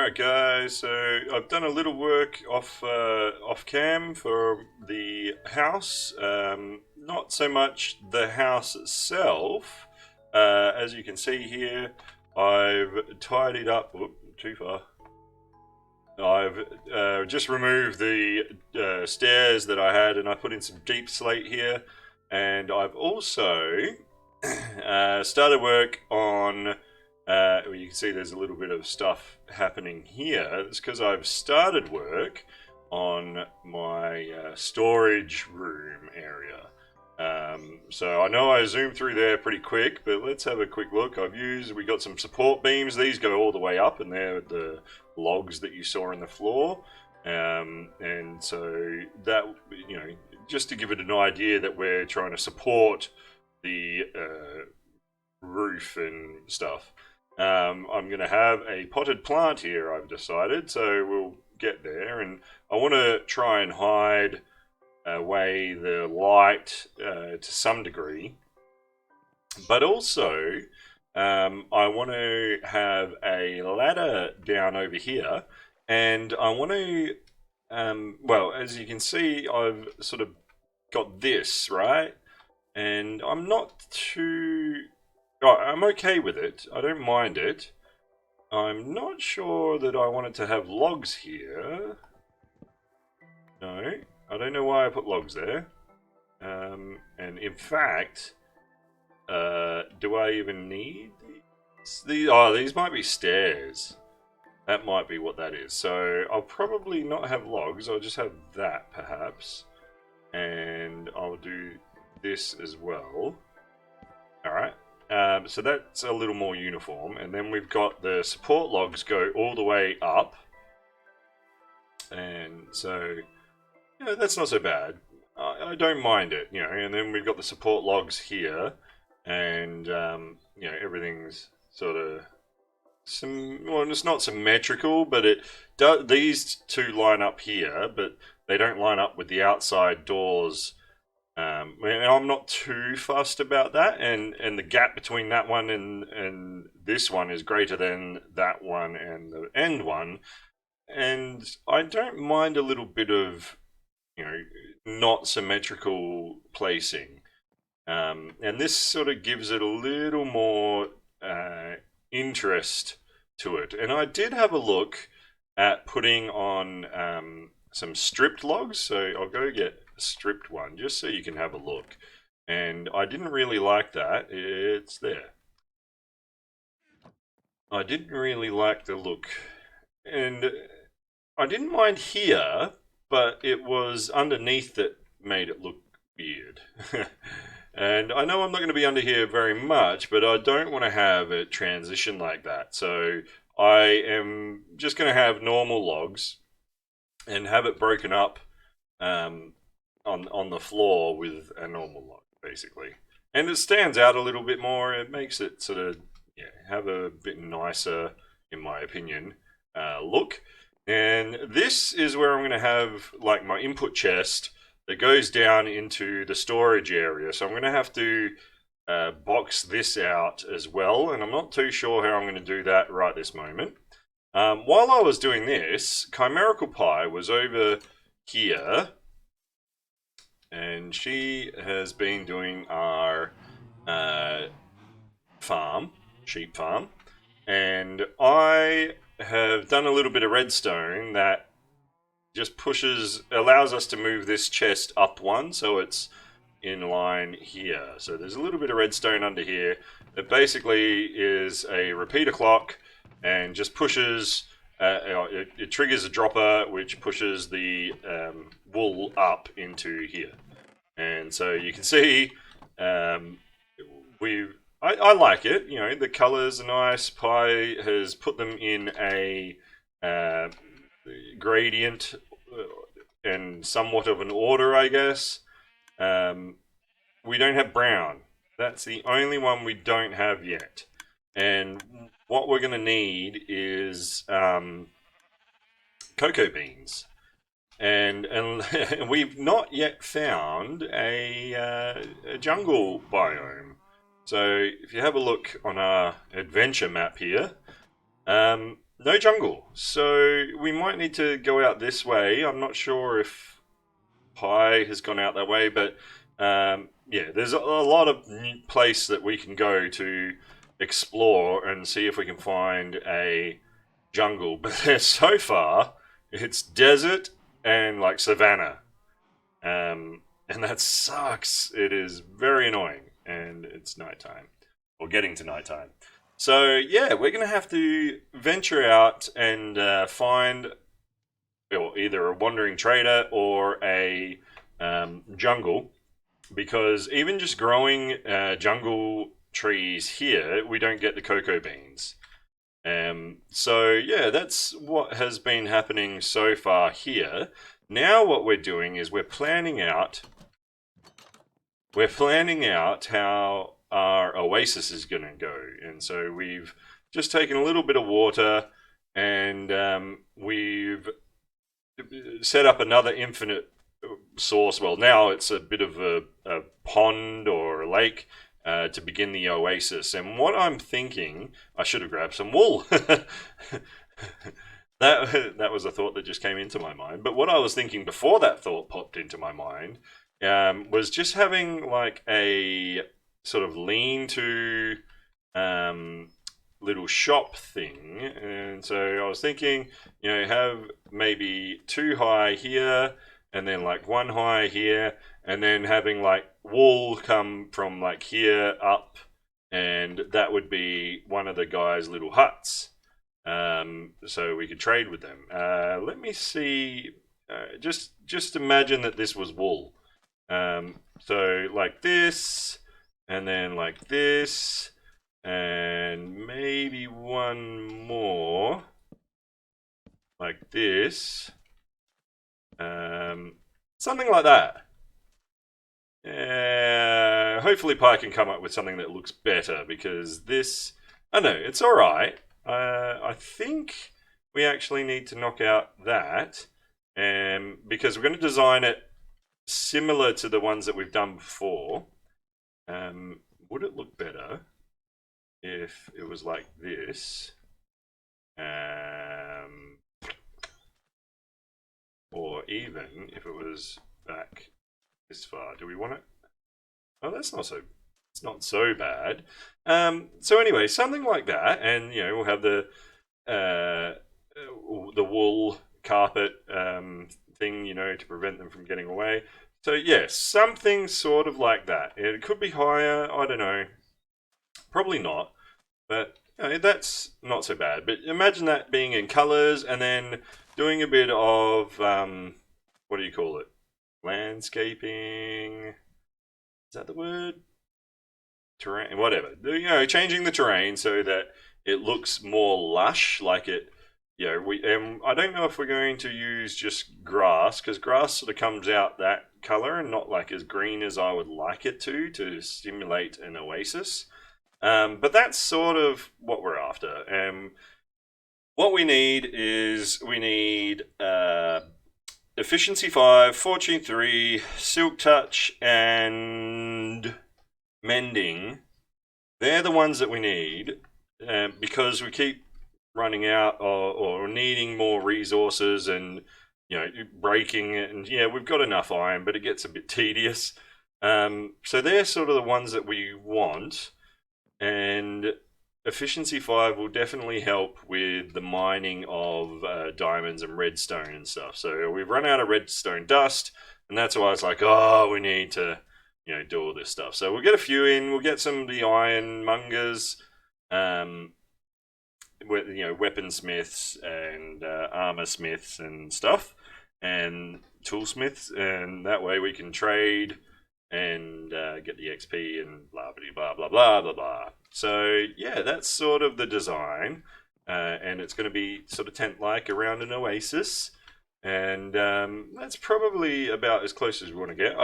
Alright guys, so I've done a little work off cam for the house. Not so much the house itself. As you can see here, I've tidied up. Whoop, too far. I've just removed the stairs that I had, and I put in some deep slate here. And I've also started work on. Well, you can see there's a little bit of stuff happening here. It's because I've started work on my storage room area. So I know I zoomed through there pretty quick, but let's have a quick look. We got some support beams. These go all the way up, and they're the logs that you saw in the floor. And so that, just to give it an idea that we're trying to support the roof and stuff. I'm going to have a potted plant here, I've decided, so we'll get there. And I want to try and hide away the light to some degree. But also, I want to have a ladder down over here. And I want to, well, as you can see, I've sort of got this, right? And I'm not too... I'm okay with it. I don't mind it. I'm not sure that I wanted to have logs here. No, I don't know why I put logs there. And in fact, do I even need these? These might be stairs. That might be what that is. So I'll probably not have logs. I'll just have that, perhaps. And I'll do this as well. Alright. So that's a little more uniform, and then we've got the support logs go all the way up, and so that's not so bad. I don't mind it, and then we've got the support logs here, and everything's sort of well, it's not symmetrical, but these two line up here, but they don't line up with the outside doors. I'm not too fussed about that, and the gap between that one and this one is greater than that one and the end one, and I don't mind a little bit of not symmetrical placing, and this sort of gives it a little more interest to it. And I did have a look at putting on some stripped logs, so I'll go get stripped one just so you can have a look, and I didn't really like that. It's there. I didn't really like the look, and I didn't mind here, but it was underneath that made it look weird. And I know I'm not going to be under here very much, but I don't want to have it transition like that, so I am just going to have normal logs and have it broken up on the floor with a normal log, basically. And it stands out a little bit more. It makes it sort of have a bit nicer, in my opinion, look. And this is where I'm going to have like my input chest that goes down into the storage area. So I'm going to have to box this out as well, and I'm not too sure how I'm going to do that right this moment. While I was doing this, ChimericalPye was over here, and she has been doing our sheep farm, and I have done a little bit of redstone that just allows us to move this chest up one, so it's in line here. So there's a little bit of redstone under here that basically is a repeater clock, and just pushes, it triggers a dropper which pushes the wool up into here. And so you can see I like it, the colors are nice. Pi has put them in a gradient and somewhat of an order, I guess. We don't have brown. That's the only one we don't have yet. And what we're going to need is cocoa beans. And we've not yet found a jungle biome. So if you have a look on our adventure map here, no jungle. So we might need to go out this way. I'm not sure if Pi has gone out that way, but yeah, there's a lot of place that we can go to explore and see if we can find a jungle. But so far, it's desert and like savanna, and that sucks. It is very annoying, and it's nighttime, or getting to nighttime. So yeah, we're gonna have to venture out and find either a wandering trader or a jungle, because even just growing jungle trees here, we don't get the cocoa beans. So yeah, that's what has been happening so far here. Now what we're doing is we're planning out how our oasis is going to go, and so we've just taken a little bit of water, and we've set up another infinite source. Well, now it's a bit of a pond or a lake to begin the oasis. And what I'm thinking, I should have grabbed some wool. That was a thought that just came into my mind. But what I was thinking before that thought popped into my mind was just having like a sort of lean-to little shop thing. And so I was thinking, have maybe 2 high here, and then like 1 high here, and then having like wool come from like here up, and that would be one of the guys' little huts. So we could trade with them. Let me see. Just imagine that this was wool. So like this, and then like this, and maybe one more like this. Something like that. Hopefully Pi can come up with something that looks better, because this, I know, it's alright. I think we actually need to knock out that, because we're going to design it similar to the ones that we've done before. Would it look better if it was like this? Or even if it was back this far. Do we want it? Oh, it's not so bad. So anyway, something like that, and we'll have the wool carpet thing, to prevent them from getting away. So yes, something sort of like that. It could be higher. I don't know. Probably not, but that's not so bad. But imagine that being in colors, and then doing a bit of what do you call it? Landscaping. Is that the word? Terrain, whatever. Changing the terrain so that it looks more lush, like it. I don't know if we're going to use just grass, because grass sort of comes out that color and not like as green as I would like it to stimulate an oasis. But that's sort of what we're after. What we need is efficiency 5, fortune 3, silk touch, and mending. They're the ones that we need, because we keep running out or needing more resources, and breaking it. And yeah, we've got enough iron, but it gets a bit tedious. So they're sort of the ones that we want, and efficiency 5 will definitely help with the mining of diamonds and redstone and stuff. So we've run out of redstone dust, and that's why it's like, oh, we need to do all this stuff. So we'll get a few in. We'll get some of the ironmongers, weaponsmiths and armor smiths and stuff, and toolsmiths, and that way we can trade and get the XP and blah blah blah blah blah blah. So yeah, that's sort of the design, and it's going to be sort of tent-like around an oasis, and that's probably about as close as we want to get.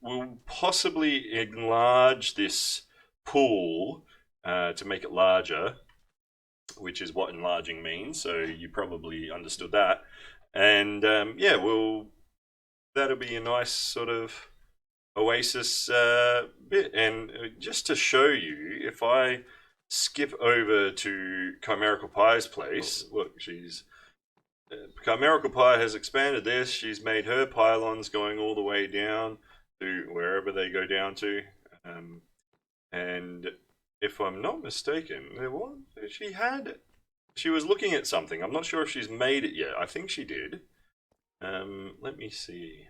We'll possibly enlarge this pool to make it larger, which is what enlarging means. So you probably understood that, and yeah, that'll be a nice sort of oasis bit. And just to show you, if I skip over to ChimericalPye's place. Look, she's ChimericalPye has expanded this. She's made her pylons going all the way down to wherever they go down to. And if I'm not mistaken, she was looking at something. I'm not sure if she's made it yet. I think she did. Let me see.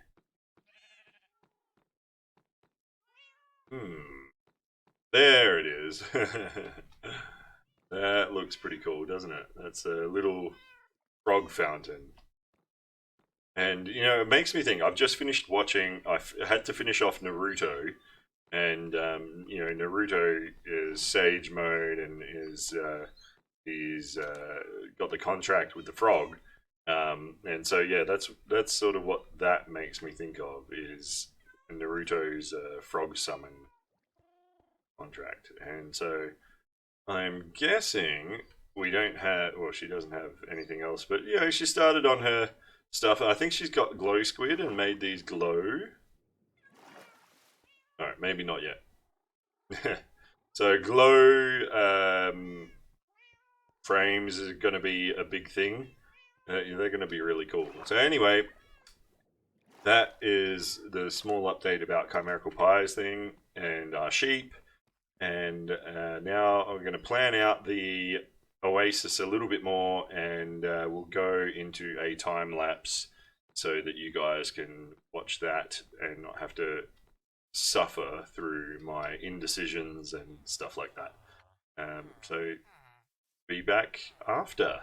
There it is. That looks pretty cool, doesn't it? That's a little frog fountain. And, you know, it makes me think, I've just finished watching, had to finish off Naruto. And, you know, Naruto is Sage Mode and he's got the contract with the frog. And so, yeah, that's sort of what that makes me think of, is Naruto's frog summon contract. And so I'm guessing we don't have, well, she doesn't have anything else, but you know, she started on her stuff. I think she's got glow squid and made these glow. Alright, maybe not yet. So glow frames is going to be a big thing. They're going to be really cool. So anyway, that is the small update about ChimericalPye's thing and our sheep. And now I'm going to plan out the Oasis a little bit more, and we'll go into a time lapse so that you guys can watch that and not have to suffer through my indecisions and stuff like that. So be back after.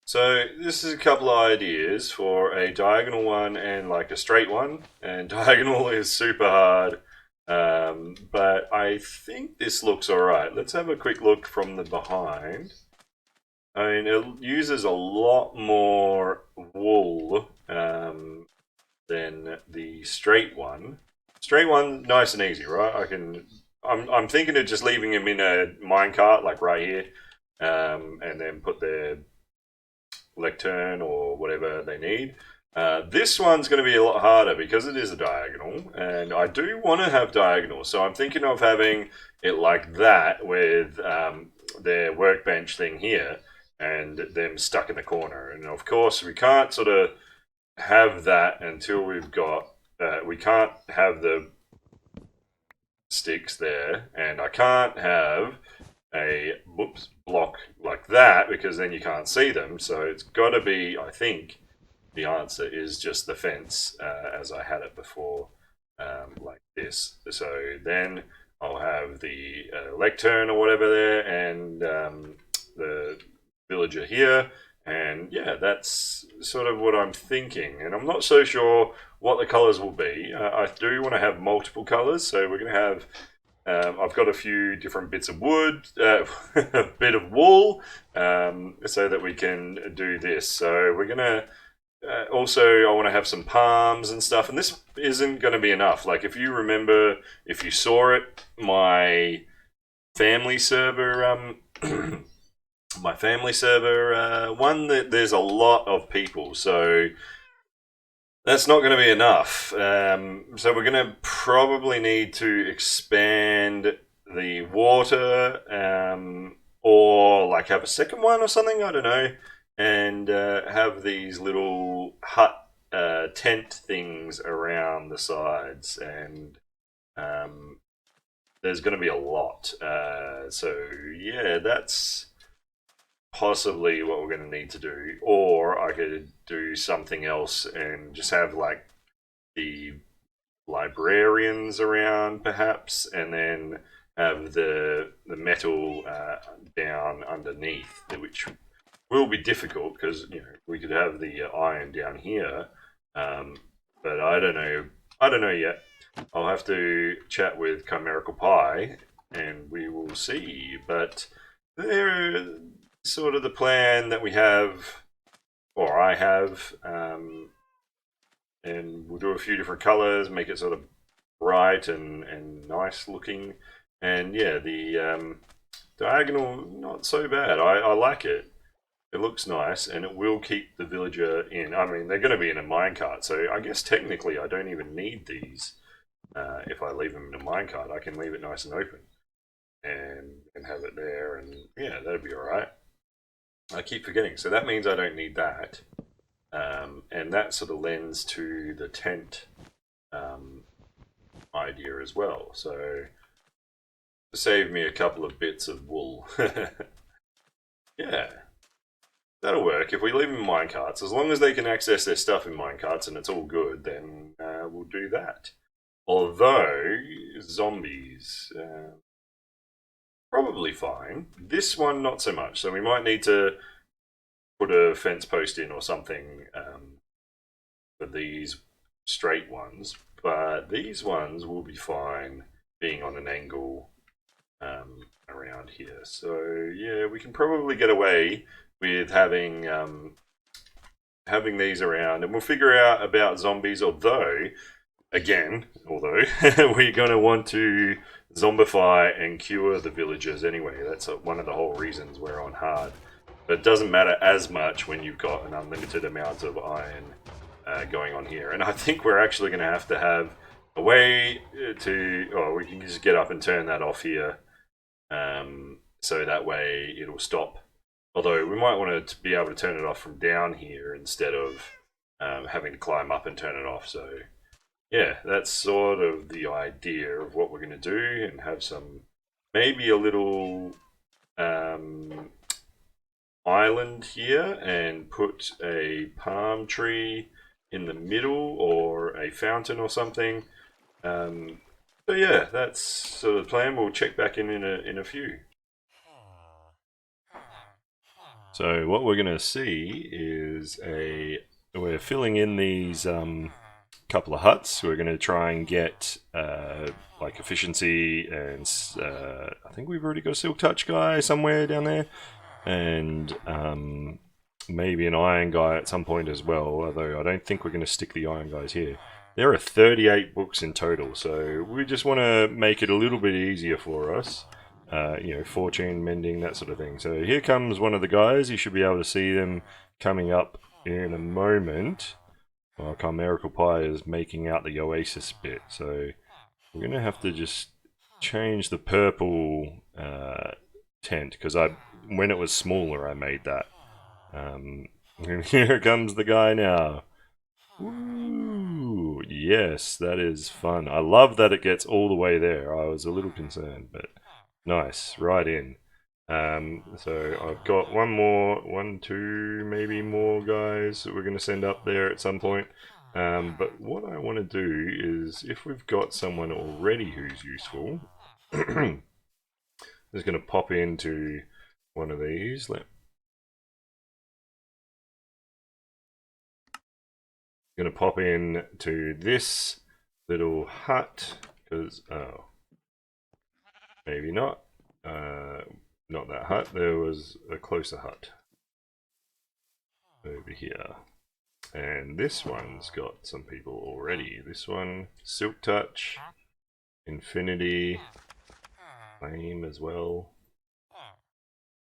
So this is a couple of ideas for a diagonal one and like a straight one, and diagonal is super hard. But I think this looks alright. Let's have a quick look from the behind. I mean, it uses a lot more wool than the straight one. Straight one, nice and easy, right? I'm thinking of just leaving him in a minecart, like right here, and then put their lectern or whatever they need. This one's going to be a lot harder because it is a diagonal, and I do want to have diagonal, so I'm thinking of having it like that with their workbench thing here and them stuck in the corner. And of course we can't sort of have that until we've got, we can't have the sticks there, and I can't have a block like that because then you can't see them. So it's got to be, I think the answer is just the fence as I had it before, like this. So then I'll have the lectern or whatever there, and the villager here, and yeah, that's sort of what I'm thinking. And I'm not so sure what the colors will be. I do want to have multiple colors, so we're going to have I've got a few different bits of wood, a bit of wool, so that we can do this. So we're going to also, I want to have some palms and stuff, and this isn't going to be enough. Like, if you remember, if you saw it, my family server, my family server one, that there's a lot of people, so that's not going to be enough. So we're going to probably need to expand the water, or like have a second one or something, I don't know, and have these little hut tent things around the sides, and there's going to be a lot. So yeah, that's possibly what we're going to need to do. Or I could do something else and just have like the librarians around perhaps, and then have the metal down underneath, which will be difficult because, you know, we could have the iron down here, but I don't know yet. I'll have to chat with ChimericalPye and we will see. But they're sort of the plan that we have, or I have, and we'll do a few different colors, make it sort of bright and nice looking. And yeah, the diagonal, not so bad. I like it. It looks nice, and it will keep the villager in. I mean, they're going to be in a minecart, so I guess technically I don't even need these. If I leave them in a minecart, I can leave it nice and open. and have it there, and yeah, that'd be alright. I keep forgetting, so that means I don't need that. And that sort of lends to the tent idea as well. So save me a couple of bits of wool. Yeah, that'll work. If we leave them in minecarts, as long as they can access their stuff in minecarts and it's all good, then we'll do that. Although, zombies, probably fine. This one, not so much. So we might need to put a fence post in or something for these straight ones. But these ones will be fine being on an angle around here. So yeah, we can probably get away with having these around, and we'll figure out about zombies. Although we're going to want to zombify and cure the villagers anyway. That's one of the whole reasons we're on hard. But it doesn't matter as much when you've got an unlimited amount of iron going on here. And I think we're actually going to have a way to... Oh, we can just get up and turn that off here. So that way it'll stop. Although we might want to be able to turn it off from down here instead of having to climb up and turn it off. So yeah, that's sort of the idea of what we're going to do, and have some, maybe a little island here and put a palm tree in the middle or a fountain or something. So yeah, that's sort of the plan. We'll check back in a few. So what we're going to see is we're filling in these couple of huts. We're going to try and get like efficiency, and I think we've already got a silk touch guy somewhere down there, and maybe an iron guy at some point as well, although I don't think we're going to stick the iron guys here. There are 38 books in total, so we just want to make it a little bit easier for us. Fortune, mending, that sort of thing. So here comes one of the guys. You should be able to see them coming up in a moment. Well, ChimericalPye is making out the Oasis bit, so we're going to have to just change the purple tent, because when it was smaller I made that. And here comes the guy now. Ooh, yes, that is fun. I love that it gets all the way there. I was a little concerned, but nice, right in. So I've got one, two, maybe more guys that we're going to send up there at some point. But what I want to do is, if we've got someone already who's useful, I'm just going to pop into one of these. Going to pop in to this little hut, because maybe not. Not that hut. There was a closer hut over here. And this one's got some people already. This one, Silk Touch, Infinity, Flame as well.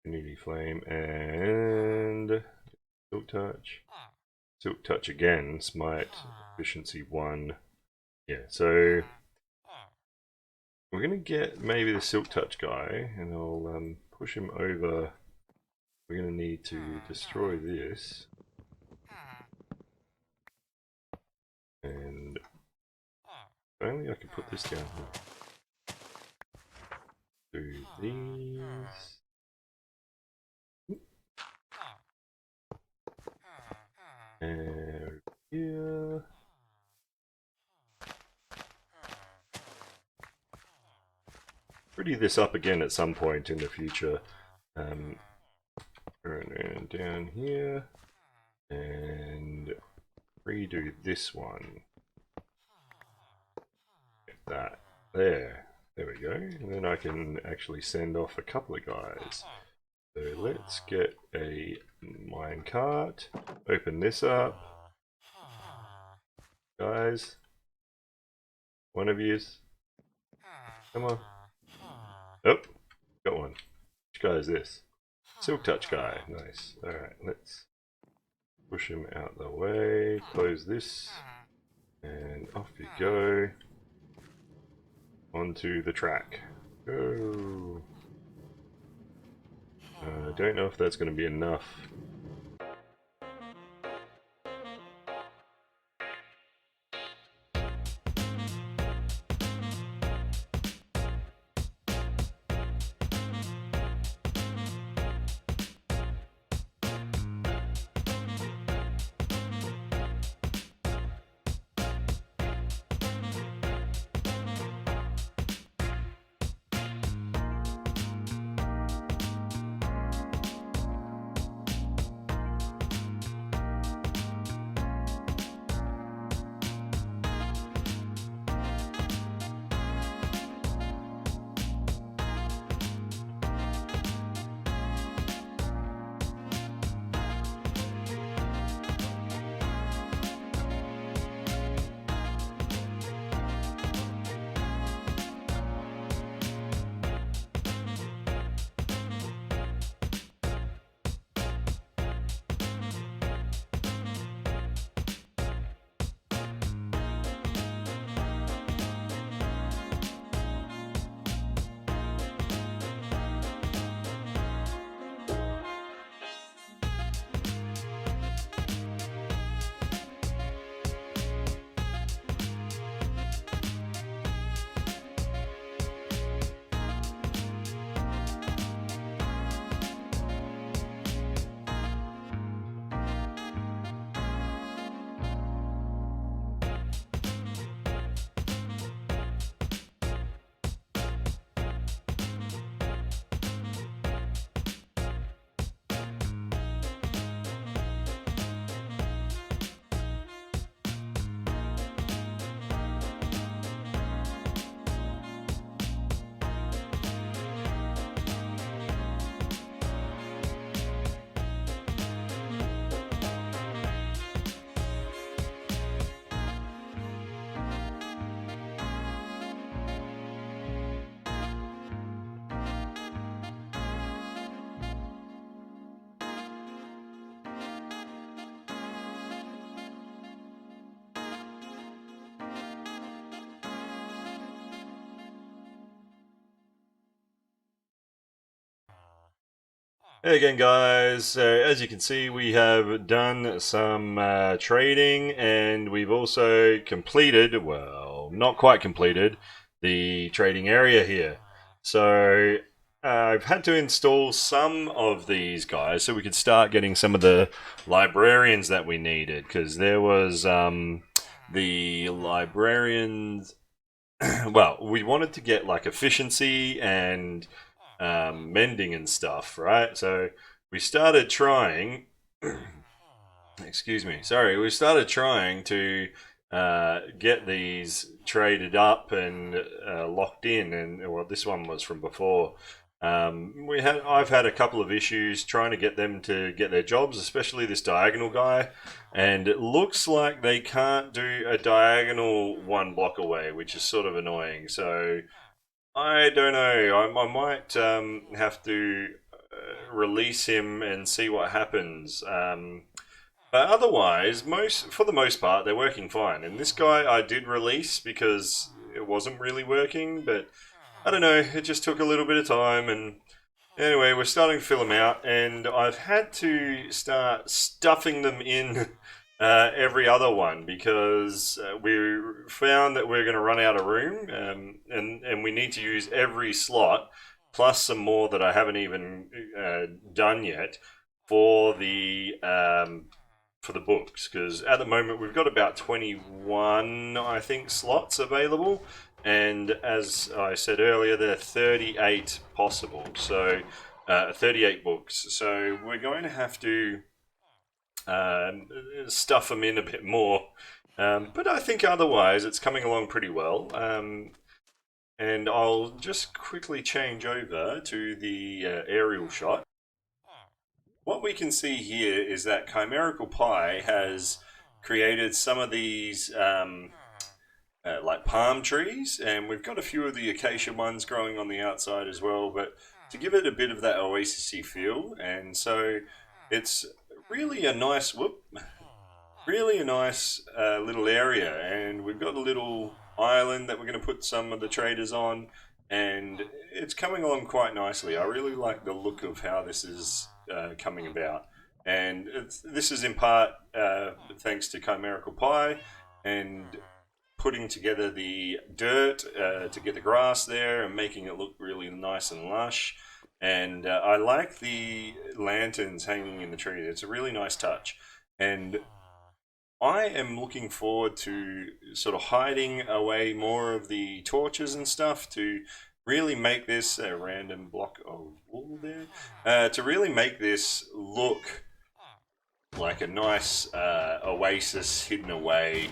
Infinity Flame and Silk Touch. Silk Touch again, Smite, Efficiency 1. Yeah, so we're going to get maybe the Silk Touch guy, and I'll push him over. We're going to need to destroy this. And if only I could put this down here. Do these. And here. Pretty this up again at some point in the future. And down here. And redo this one. Get that. There we go. And then I can actually send off a couple of guys. So let's get a minecart. Open this up. Guys. One of yous. Come on. Oh, got one. Which guy is this? Silk Touch guy. Nice. Alright, let's push him out the way. Close this. And off you go. Onto the track. Oh. I don't know if that's going to be enough. Hey again, guys. So as you can see, we have done some trading, and we've also completed, well, not quite completed, the trading area here. So I've had to install some of these guys so we could start getting some of the librarians that we needed, because there was the librarians. Well, we wanted to get like efficiency and mending and stuff, right? So we started trying. Excuse me. Sorry, we started trying to get these traded up and locked in, and well, this one was from before. I've had a couple of issues trying to get them to get their jobs, especially this diagonal guy, and it looks like they can't do a diagonal one block away, which is sort of annoying. So I don't know. I might have to release him and see what happens. But otherwise, for the most part, they're working fine. And this guy I did release because it wasn't really working, but I don't know. It just took a little bit of time, and anyway, we're starting to fill them out, and I've had to start stuffing them in every other one because we found that we're going to run out of room, and we need to use every slot plus some more that I haven't even done yet for the books, because at the moment we've got about 21, I think, slots available, and as I said earlier, there are 38 possible, so 38 books. So we're going to have to stuff them in a bit more, but I think otherwise it's coming along pretty well. And I'll just quickly change over to the aerial shot. What we can see here is that ChimericalPye has created some of these like palm trees, and we've got a few of the acacia ones growing on the outside as well, but to give it a bit of that oasis-y feel. And so it's really a nice little area, and we've got a little island that we're going to put some of the traders on, and it's coming along quite nicely. I really like the look of how this is coming about, and this is in part thanks to ChimericalPye and putting together the dirt to get the grass there and making it look really nice and lush. And I like the lanterns hanging in the tree. It's a really nice touch. And I am looking forward to sort of hiding away more of the torches and stuff to really make this a random block of wool there. To really make this look like a nice oasis hidden away.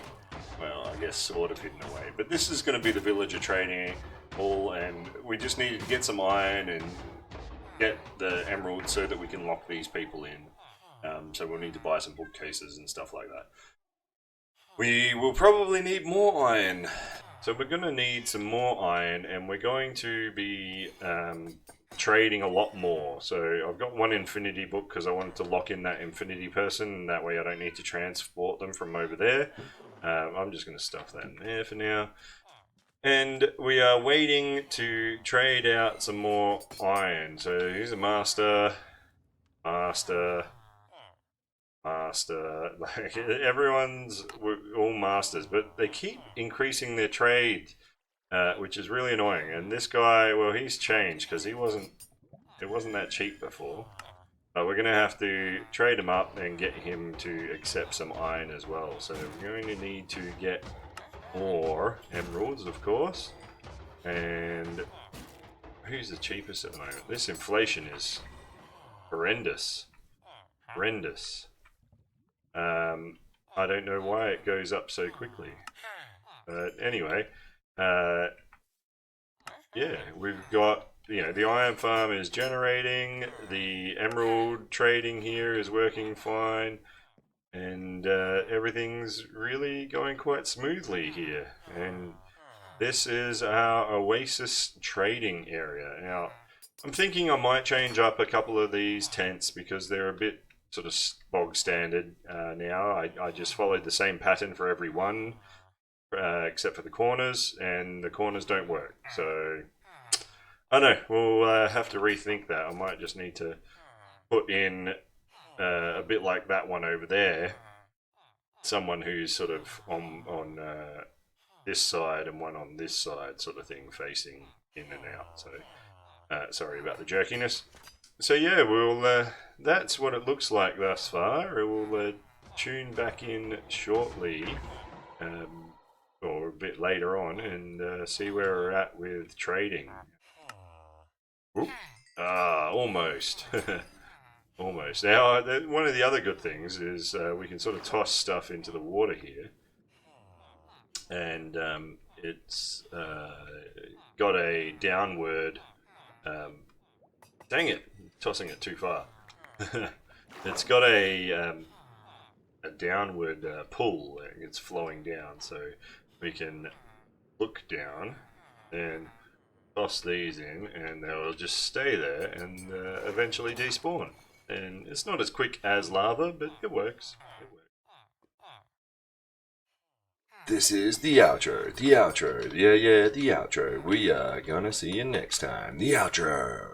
Well, I guess sort of hidden away. But this is going to be the villager trading hall, and we just needed to get some iron and get the emerald so that we can lock these people in. So we'll need to buy some bookcases and stuff like that. We will probably need more iron. So we're going to need some more iron, and we're going to be trading a lot more. So I've got one infinity book because I wanted to lock in that infinity person, and that way I don't need to transport them from over there. I'm just going to stuff that in there for now. And we are waiting to trade out some more iron. So here's a master. Like, everyone's all masters, but they keep increasing their trade, which is really annoying. And this guy, well, he's changed because it wasn't that cheap before. But we're going to have to trade him up and get him to accept some iron as well. So we're going to need to get more emeralds, of course. And who's the cheapest at the moment? This inflation is horrendous. Horrendous. I don't know why it goes up so quickly. But anyway, yeah, we've got, the iron farm is generating, the emerald trading here is working fine, and everything's really going quite smoothly here. And this is our Oasis trading area. Now, I'm thinking I might change up a couple of these tents because they're a bit sort of bog standard now. I just followed the same pattern for every one, except for the corners, and the corners don't work. So, I don't know, we'll have to rethink that. I might just need to put in a bit like that one over there. Someone who's sort of on this side and one on this side sort of thing, facing in and out. So, sorry about the jerkiness. So yeah, we'll that's what it looks like thus far. We'll tune back in shortly, or a bit later on, and see where we're at with trading. Oop. Almost. Almost. Now, one of the other good things is we can sort of toss stuff into the water here, and it's got a downward. Dang it! Tossing it too far. It's got a downward pull. It's flowing down, so we can look down and toss these in, and they'll just stay there and eventually despawn. And it's not as quick as lava, but it works. This is the outro. The outro. Yeah, the outro. We are gonna see you next time. The outro.